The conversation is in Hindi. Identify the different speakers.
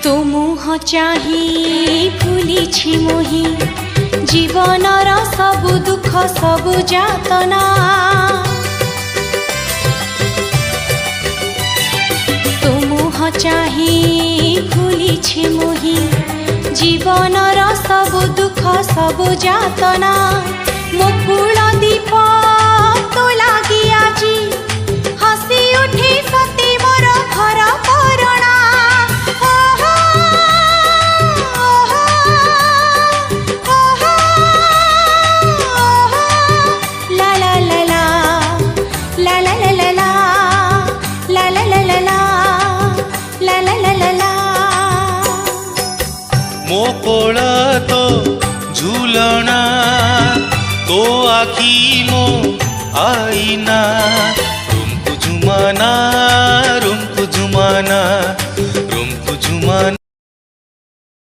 Speaker 1: तो मुह चाही भूली मोही जीवनर सबु दुख सबु जातना तो मुह चाही भूली मोही जीवनर सबु दुख सबु जातना मुकुल दीप तो लागी आजी हसी उठी सती मोर घर करणा
Speaker 2: मो कोल तो झूलना तो आखी मो आईना रुमकु झुमाना